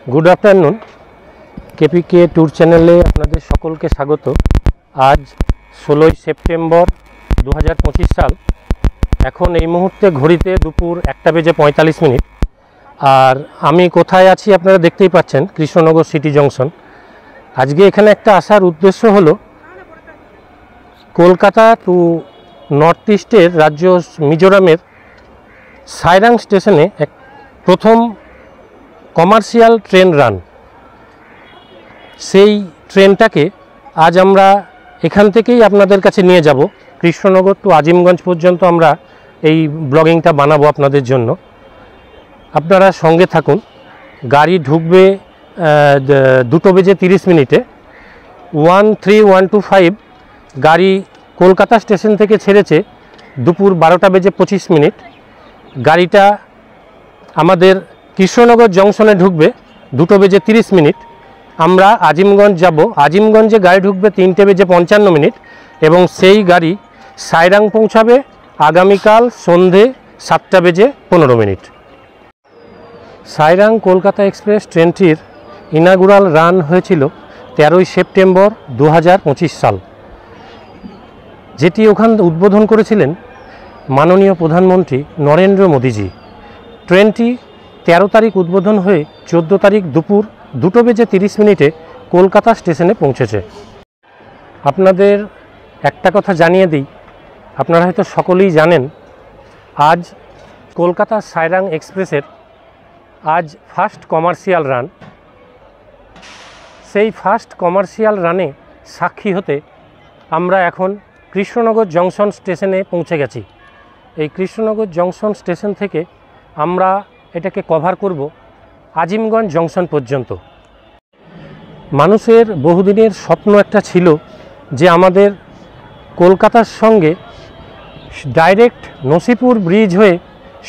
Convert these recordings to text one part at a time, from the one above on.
Good afternoon KPK tour चैनले आपनादेर सकलके स्वागत। आज 16 सेप्टेम्बर 2025 साल। एखन এই মুহূর্তে ঘড়িতে দুপুর 1টা বেজে 45 মিনিট। আর আমি কোথায় আছি আপনারা দেখতেই পাচ্ছেন, কৃষ্ণনগর সিটি জংশন। আজকে এখানে একটা আসার উদ্দেশ্য হলো কলকাতা টু নর্থ ইস্টের রাজ্য মিজোরামের সাইরাং স্টেশনে এক প্রথম কমার্শিয়াল ট্রেন রান। সেই ট্রেনটাকে আজ আমরা এখান থেকেই আপনাদের কাছে নিয়ে যাব। কৃষ্ণনগর টু আজিমগঞ্জ পর্যন্ত আমরা এই ব্লগিংটা বানাবো আপনাদের জন্য। আপনারা সঙ্গে থাকুন। গাড়ি ঢুকবে 2টো বেজে 30 মিনিটে। 13125 গাড়ি কলকাতা স্টেশন থেকে ছেড়েছে দুপুর 12টা বেজে 25 মিনিট। গাড়িটা আমাদের কৃষ্ণনগর জংশনে ঢুকবে 2টো বেজে 30 মিনিট। আমরা আজিমগঞ্জ যাব। আজিমগঞ্জে গাড়ি ঢুকবে 3টে বেজে 55 মিনিট এবং সেই গাড়ি সাইরাং পৌঁছাবে আগামীকাল সন্ধে 7টা বেজে 15 মিনিট। সাইরাং কলকাতা এক্সপ্রেস ট্রেনটির ইনাগুরাল রান হয়েছিল 13 সেপ্টেম্বর 2025 সাল, যেটি ওখান উদ্বোধন করেছিলেন মাননীয় প্রধানমন্ত্রী নরেন্দ্র মোদীজি। ট্রেনটি 13 তারিখ উদ্বোধন হয়ে 14 তারিখ দুপুর 2টো বেজে 30 মিনিটে কলকাতা স্টেশনে পৌঁছেছে। আপনাদের একটা কথা জানিয়ে দিই, আপনারা হয়তো সকলেই জানেন, আজ কলকাতা সাইরাং এক্সপ্রেসের আজ ফার্স্ট কমার্শিয়াল রান। সেই ফার্স্ট কমার্শিয়াল রানে সাক্ষী হতে আমরা এখন কৃষ্ণনগর জংশন স্টেশনে পৌঁছে গেছি। এই কৃষ্ণনগর জংশন স্টেশন থেকে আমরা এটাকে কভার করব আজিমগঞ্জ জংশন পর্যন্ত। মানুষের বহুদিনের স্বপ্ন একটা ছিল যে আমাদের কলকাতার সঙ্গে ডাইরেক্ট নসিপুর ব্রিজ হয়ে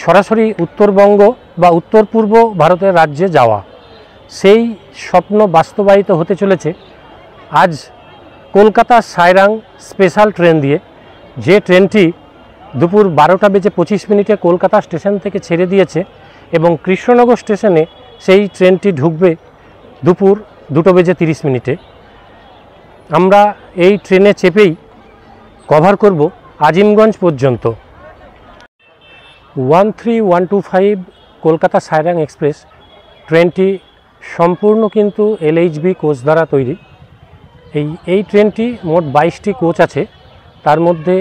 সরাসরি উত্তরবঙ্গ বা উত্তর পূর্ব ভারতের রাজ্যে যাওয়া। সেই স্বপ্ন বাস্তবায়িত হতে চলেছে আজ কলকাতা সাইরাং স্পেশাল ট্রেন দিয়ে। যে ট্রেনটি দুপুর 12টা বেজে 25 মিনিটে কলকাতা স্টেশন থেকে ছেড়ে দিয়েছে এবং কৃষ্ণনগর স্টেশনে সেই ট্রেনটি ঢুকবে দুপুর 2টো বেজে 30 মিনিটে। আমরা এই ট্রেনে চেপেই কভার করব আজিমগঞ্জ পর্যন্ত। 13125 কলকাতা সাইরাং এক্সপ্রেস ট্রেনটি সম্পূর্ণ কিন্তু LHB কোচ দ্বারা তৈরি। এই ট্রেনটি মোট 22টি কোচ আছে। তার মধ্যে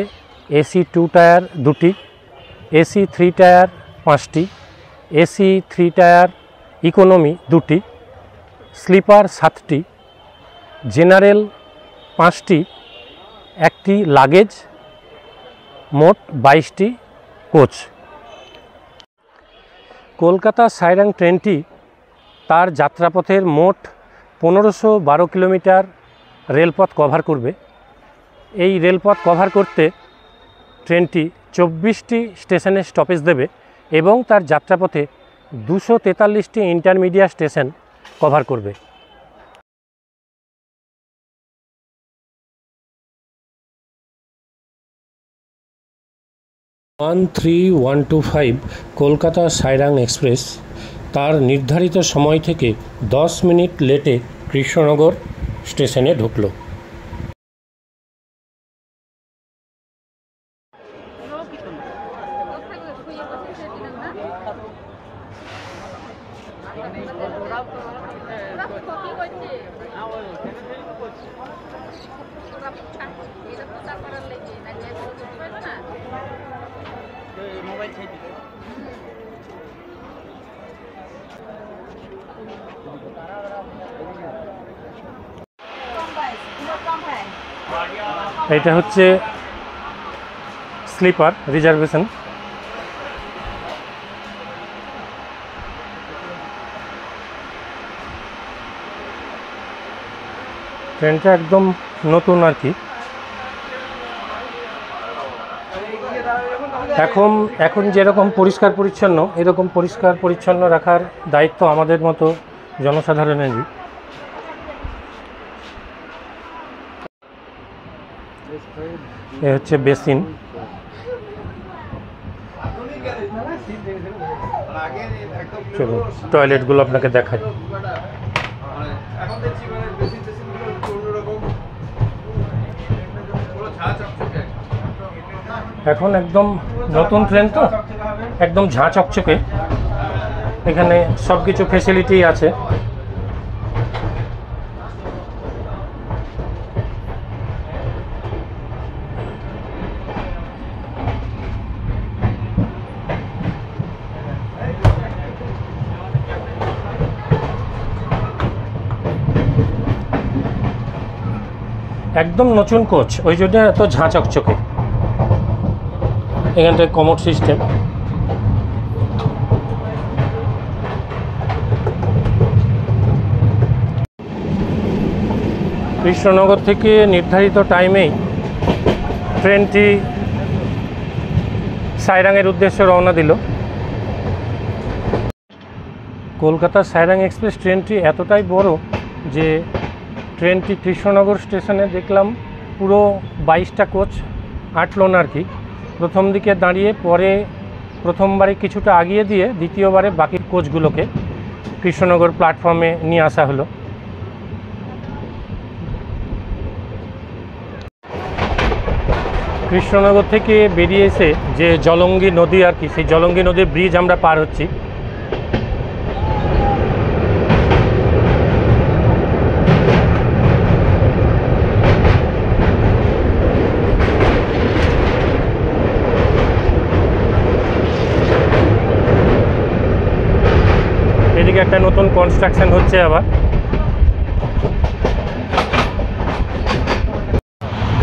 AC 2 টায়ার 2টি, AC 3 টায়ার 5টি, AC 3 টায়ার ইকোনমি 2টি, স্লিপার 7টি, জেনারেল 5টি, একটি লাগেজ, মোট 22টি কোচ। কলকাতা সাইরাং ট্রেনটি তার যাত্রাপথের মোট 1512 কিলোমিটার রেলপথ কভার করবে। এই রেলপথ কভার করতে ট্রেনটি 24টি স্টেশনে স্টপেজ দেবে এবং তার যাত্রাপথে 243টি ইন্টারমিডিয়েট স্টেশন কভার করবে। কলকাতা সাইরাং এক্সপ্রেস তার নির্ধারিত সময় থেকে 10 মিনিট লেটে কৃষ্ণনগর স্টেশনে ঢুকলো। এটা হচ্ছে স্লিপার রিজার্ভেশন। ট্রেনটা একদম নতুন আর কি। এখন যেরকম পরিষ্কার পরিচ্ছন্ন, এরকম পরিষ্কার পরিচ্ছন্ন রাখার দায়িত্ব আমাদের মতো জনসাধারণেরই। এ হচ্ছে বেসিন। চলুন টয়লেটগুলো আপনাকে দেখাই। এখন একদম নতুন ট্রেন তো একদম ঝাঁ চকচকে, এখানে সব কিছু ফেসিলিটি আছে। একদম নতুন কোচ, ওই জন্য এত ঝাঁ চকচকে। এখানটায় কমোড সিস্টেম। কৃষ্ণনগর থেকে নির্ধারিত টাইমেই ট্রেনটি সাইরাংয়ের উদ্দেশ্যে রওনা দিল। কলকাতার সাইরাং এক্সপ্রেস ট্রেনটি এতটাই বড় যে ট্রেনটি কৃষ্ণনগর স্টেশনে দেখলাম পুরো 22টা কোচ আটলো না আর কি। প্রথম দিকে দাঁড়িয়ে পরে প্রথমবারে কিছুটা আগিয়ে দিয়ে দ্বিতীয়বারে বাকি কোচগুলোকে কৃষ্ণনগর প্ল্যাটফর্মে নিয়ে আসা হলো। কৃষ্ণনগর থেকে বেরিয়ে এসে যে জলঙ্গি নদী আর কি, সেই জলঙ্গি নদীর ব্রিজ আমরা পার হচ্ছি। এদিকে একটা নতুন কনস্ট্রাকশন হচ্ছে আবার।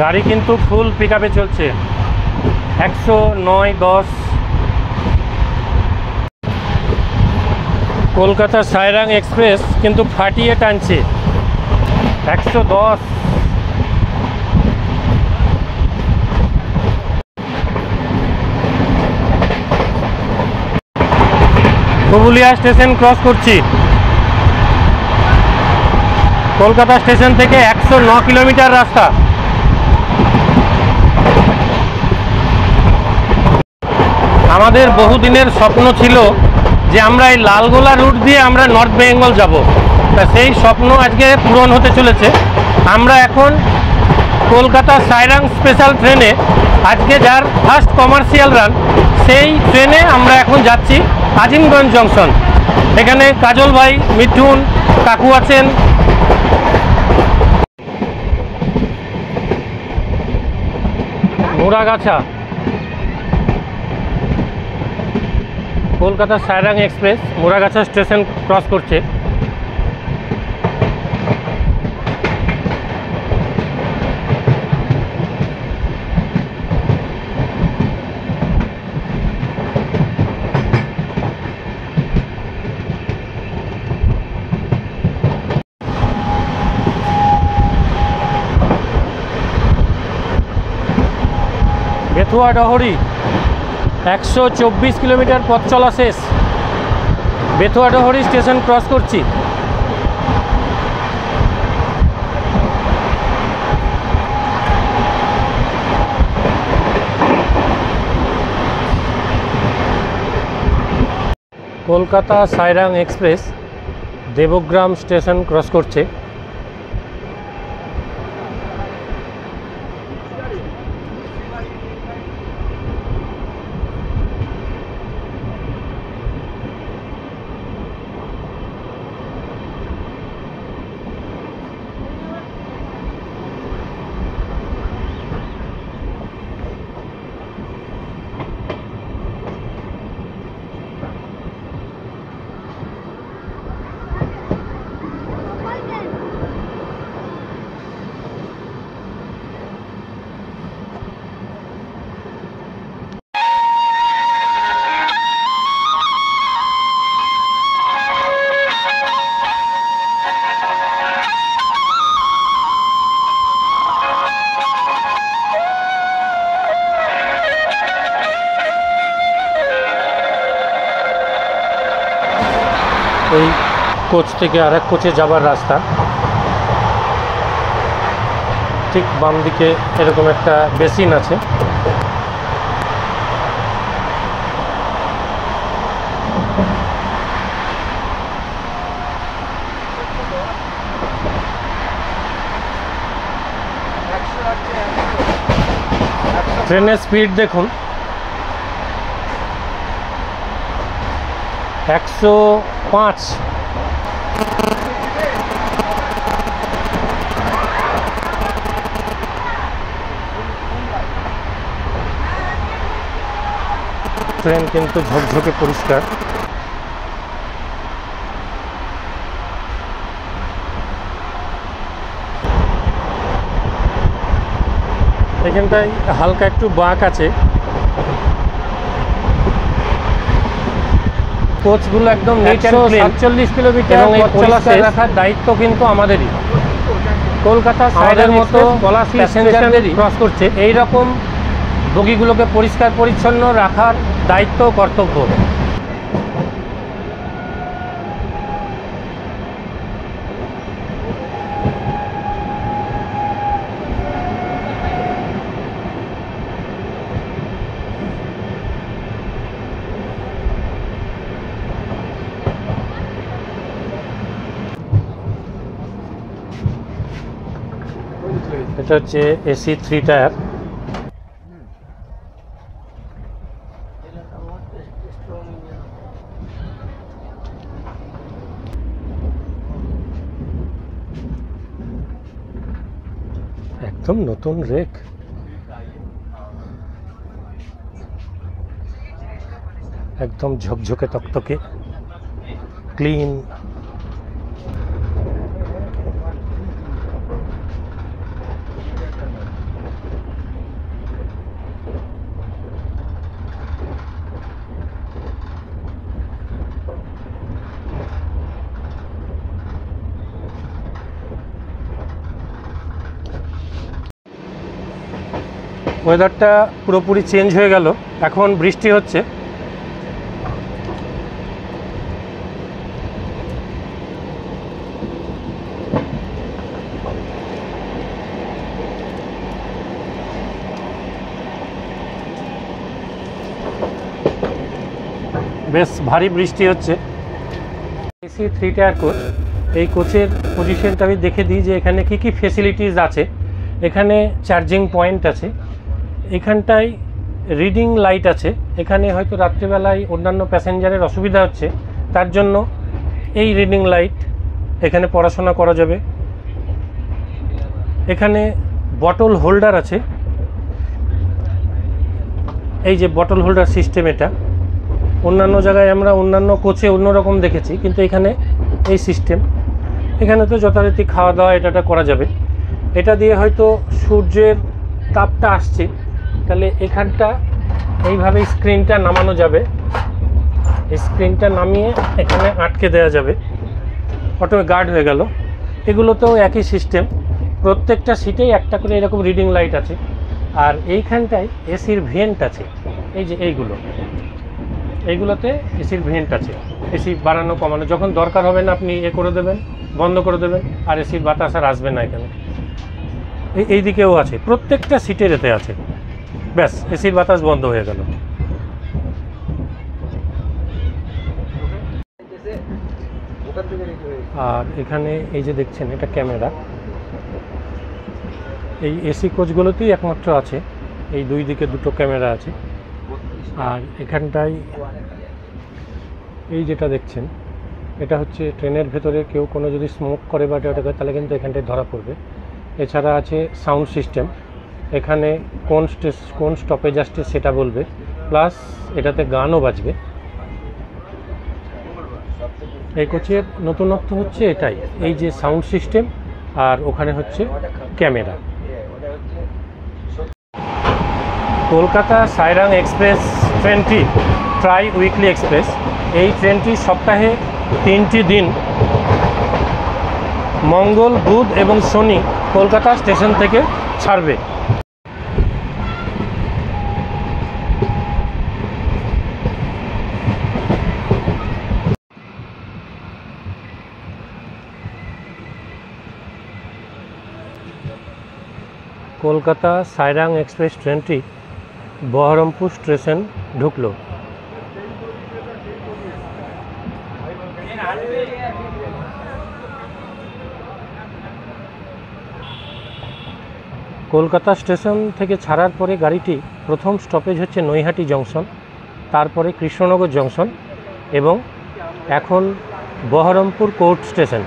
গাড়ি কিন্তু ফুল পিক আপে চলছে, 109-10। কলকাতা সাইরাং এক্সপ্রেস কিন্তু ফাটিয়ে টানছে 110। পুরুলিয়া স্টেশন ক্রস করছি। কলকাতা স্টেশন থেকে 109 কিলোমিটার রাস্তা। আমাদের বহুদিনের স্বপ্ন ছিল যে আমরা এই লালগোলা রুট দিয়ে আমরা নর্থ বেঙ্গল যাব, তা সেই স্বপ্ন আজকে পূরণ হতে চলেছে। আমরা এখন কলকাতা সাইরাং স্পেশাল ট্রেনে, আজকে যার ফার্স্ট কমার্শিয়াল রান, সেই ট্রেনে আমরা এখন যাচ্ছি আজিমগঞ্জ জংশন। এখানে কাজল ভাই, মিঠুন কাকু আছেন। Moragachha, Kolkata Sairang express Moragachha station cross করছে। বেথুয়া ডহরি 124 কিলোমিটার পথ চলা শেষ। বেথুয়া ডহরি স্টেশন ক্রস করছি। Kolkata Sairang express Debagram station cross করছে। এই কোচ থেকে আরেক কোচে যাবার রাস্তা, ঠিক বাম দিকে এরকম একটা বেসিন আছে। ট্রেনের স্পিড দেখুন, 105। ট্রেন কিন্তু ঝকঝকে পরিষ্কার। এখানটায় হালকা একটু বাঁক আছে। কোচগুলো একদম 147 কিলোমিটার পরিষ্কার রাখার দায়িত্ব কিন্তু আমাদেরই। কলকাতা শহরের মতো প্যাসেঞ্জারদেরই ক্রস করছে এই রকম বগিগুলোকে পরিষ্কার পরিচ্ছন্ন রাখার দায়িত্ব কর্তব্য। এটা হচ্ছে এসি 3 টায়ার। একদম নতুন রেক, একদম ঝকঝকে তকতকে ক্লিন। ওয়েদারটা পুরোপুরি চেঞ্জ হয়ে গেল, এখন বৃষ্টি হচ্ছে। বেশ ভারী বৃষ্টি হচ্ছে। এসি 3 টায়ার কোচ, এই কোচের পজিশনটা আমি দেখে দিই যে এখানে কি কি ফেসিলিটিস আছে। এখানে চার্জিং পয়েন্ট আছে, এখানটায় রিডিং লাইট আছে। এখানে হয়তো রাত্রিবেলায় অন্যান্য প্যাসেঞ্জারের অসুবিধা হচ্ছে, তার জন্য এই রিডিং লাইট, এখানে পড়াশোনা করা যাবে। এখানে বটল হোল্ডার আছে, এই যে বটল হোল্ডার সিস্টেম, এটা অন্যান্য জায়গায় আমরা অন্যান্য কোচে অন্যরকম দেখেছি, কিন্তু এখানে এই সিস্টেম। এখানে তো যথারীতি খাওয়া দাওয়া এটা করা যাবে। এটা দিয়ে হয়তো সূর্যের তাপটা আসছে, তাহলে এখানটা এইভাবে স্ক্রিনটা নামানো যাবে। এই স্ক্রিনটা নামিয়ে এখানে আটকে দেওয়া যাবে, অটোমেটিক গার্ড হয়ে গেল। এগুলোতেও একই সিস্টেম, প্রত্যেকটা সিটেই একটা করে এরকম রিডিং লাইট আছে। আর এইখানটায় এসির ভেন্ট আছে, এই যে এইগুলোতে এসির ভেন্ট আছে। এসি বাড়ানো কমানো যখন দরকার হবে না আপনি করে দেবেন, বন্ধ করে দেবেন, আর এসির বাতাস আর আসবে না এখানে। এই দিকেও আছে, প্রত্যেকটা সিটের এতে আছে। ব্যাস, এসির বাতাস বন্ধ হয়ে গেল। আর এখানে এই যে দেখছেন, এটা ক্যামেরা। এই এসি কোচগুলোতেই একমাত্র আছে, এই দুই দিকে দুটো ক্যামেরা আছে। আর এখানটায় এই যেটা দেখছেন, এটা হচ্ছে ট্রেনের ভেতরে কেউ কোনো যদি স্মোক করে বা এটা করে, তাহলে কিন্তু এখানটায় ধরা পড়বে। এছাড়া আছে সাউন্ড সিস্টেম, এখানে কোন স্টপেজ আসছে সেটা বলবে, প্লাস এটাতে গানও বাজবে। এই কোচের নতুনত্ব হচ্ছে এটাই, এই যে সাউন্ড সিস্টেম, আর ওখানে হচ্ছে ক্যামেরা। কলকাতা সাইরাং এক্সপ্রেস ট্রেনটি ট্রাই উইকলি এক্সপ্রেস। এই ট্রেনটি সপ্তাহে 3টি দিন মঙ্গল, বুধ এবং শনি কলকাতা স্টেশন থেকে ছাড়বে। কলকাতা সাইরাং এক্সপ্রেস ট্রেনটি বহরমপুর স্টেশন ঢুকলো। কলকাতা স্টেশন থেকে ছাড়ার পরে গাড়িটি প্রথম স্টপেজ হচ্ছে নৈহাটি জংশন, তারপরে কৃষ্ণনগর জংশন এবং এখন বহরমপুর কোর্ট স্টেশন।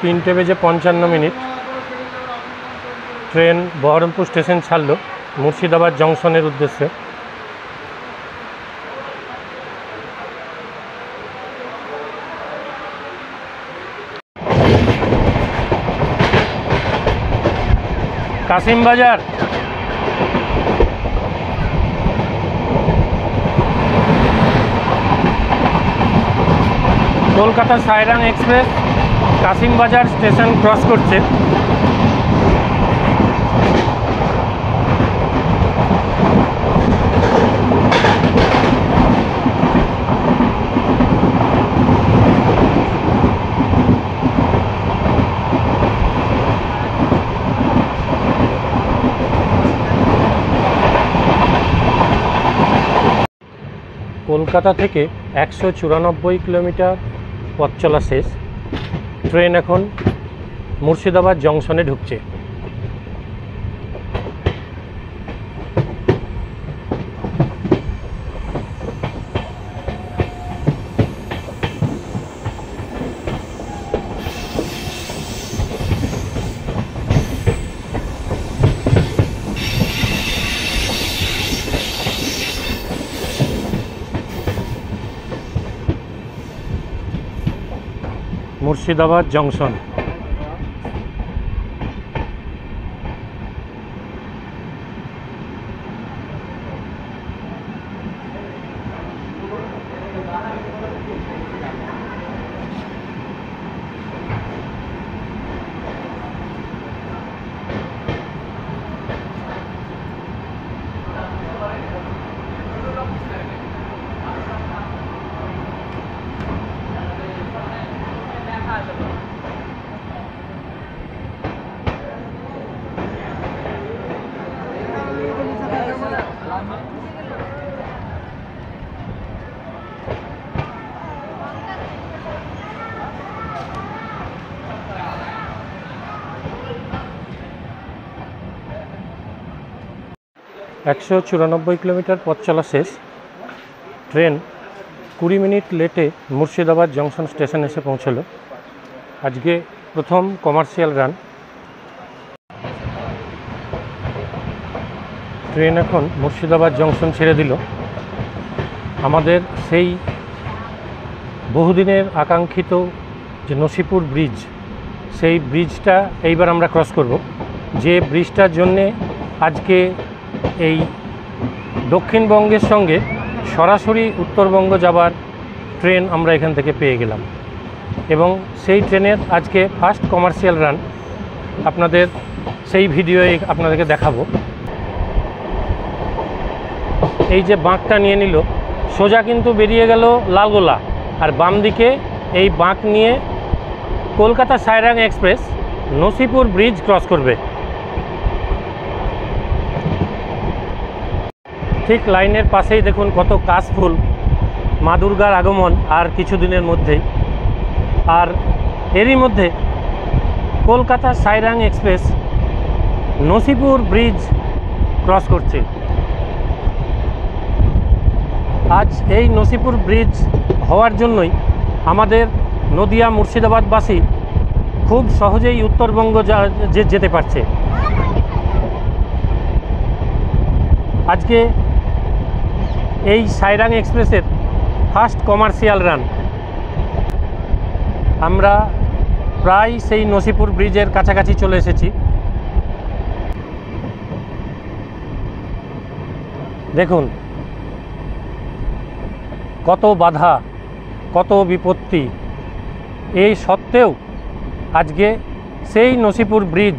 তিনটে বেজে 55 ট্রেন বহরমপুর স্টেশন ছাড়ল মুর্শিদাবাদ জংশনের উদ্দেশ্যে। Kasimbazar Kolkata Sairang express Kasimbazar station cross করছে। কলকাতা থেকে 194 কিলোমিটার পথ চলা শেষ। ট্রেন এখন মুর্শিদাবাদ জংশনে ঢুকছে। মুর্শিদাবাদ জংশন। একশো 194 কিলোমিটার পথ চলা শেষ। ট্রেন 20 মিনিট লেটে মুর্শিদাবাদ জংশন স্টেশন এসে পৌঁছলো। আজকে প্রথম কমার্শিয়াল রান। ট্রেন এখন মুর্শিদাবাদ জংশন ছেড়ে দিল। আমাদের সেই বহুদিনের আকাঙ্ক্ষিত যে নসিপুর ব্রিজ, সেই ব্রিজটা এইবার আমরা ক্রস করব। যে ব্রিজটার জন্যে আজকে এই দক্ষিণবঙ্গের সঙ্গে সরাসরি উত্তরবঙ্গ যাবার ট্রেন আমরা এখান থেকে পেয়ে গেলাম এবং সেই ট্রেনের আজকে ফার্স্ট কমার্শিয়াল রান আপনাদের সেই ভিডিওয়ে আপনাদেরকে দেখাবো। এই যে বাঁকটা নিয়ে নিল, সোজা কিন্তু বেরিয়ে গেল লালগোলা, আর বাম দিকে এই বাঁক নিয়ে Kolkata Sairang express Nasipur bridge cross করবে। ঠিক লাইনের পাশেই দেখুন কত কাশফুল, মা দুর্গার আগমন আর কিছুদিনের মধ্যেই। আর এরই মধ্যে Kolkata Sairang express Nasipur bridge cross করছে। আজ এই নসিপুর ব্রিজ হওয়ার জন্যই আমাদের নদিয়া মুর্শিদাবাদবাসী খুব সহজেই উত্তরবঙ্গ যেতে পারছে। আজকে এই সাইরাং এক্সপ্রেসের ফার্স্ট কমার্শিয়াল রান। আমরা প্রায় সেই নসিপুর ব্রিজের কাছাকাছি চলে এসেছি। দেখুন কত বাধা, কত বিপত্তি, এই সত্ত্বেও আজকে সেই নসিপুর ব্রিজ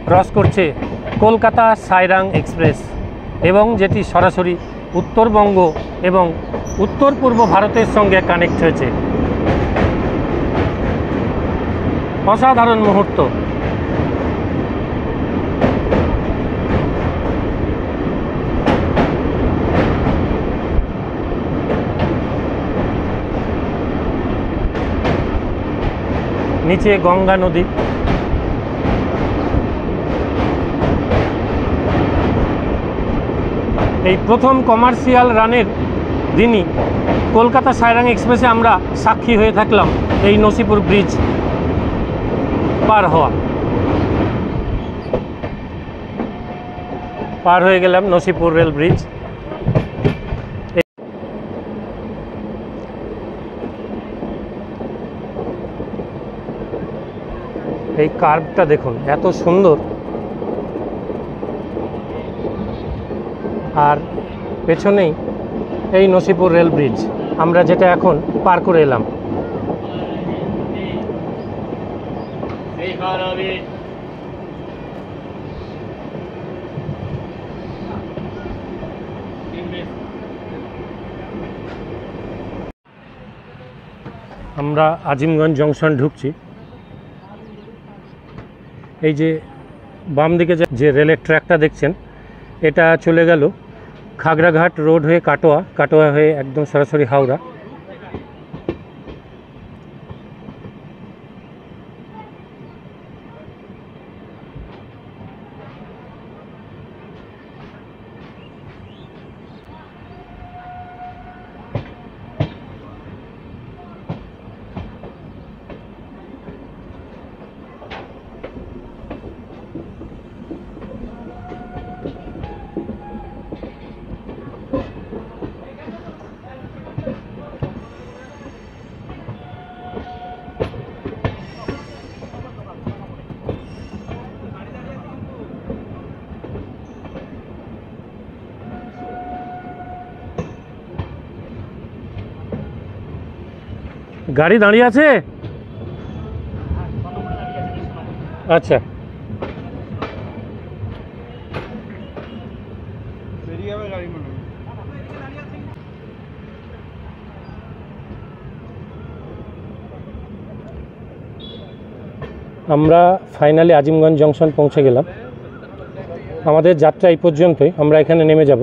ক্রস করছে কলকাতা সাইরাং এক্সপ্রেস, এবং যেটি সরাসরি উত্তরবঙ্গ এবং উত্তর পূর্ব ভারতের সঙ্গে কানেক্ট হয়েছে। অসাধারণ মুহূর্ত। নিচে গঙ্গা নদী, এই প্রথম কমার্শিয়াল রানের দিনই কলকাতা সাইরাং এক্সপ্রেসে আমরা সাক্ষী হয়ে থাকলাম এই নসিপুর ব্রিজ পার হয়ে গেলাম নসিপুর রেল ব্রিজ। এই কার্ভটা দেখুন এত সুন্দর, আর পেছনেই এই নসিপুর রেল ব্রিজ আমরা যেটা এখন পার করে এলাম। আমরা আজিমগঞ্জ জংশন ঢুকছি। এই যে বাম দিকে যে রেলের ট্র্যাকটা দেখছেন, এটা চলে গেল খাগড়াঘাট রোড হয়ে কাটোয়া, কাটোয়া হয়ে একদম সরাসরি হাওড়া। গাড়ি দাঁড়িয়ে আছে? আচ্ছা, আমরা ফাইনালি আজিমগঞ্জ জংশন পৌঁছে গেলাম। আমাদের যাত্রা এই পর্যন্তই, আমরা এখানে নেমে যাব।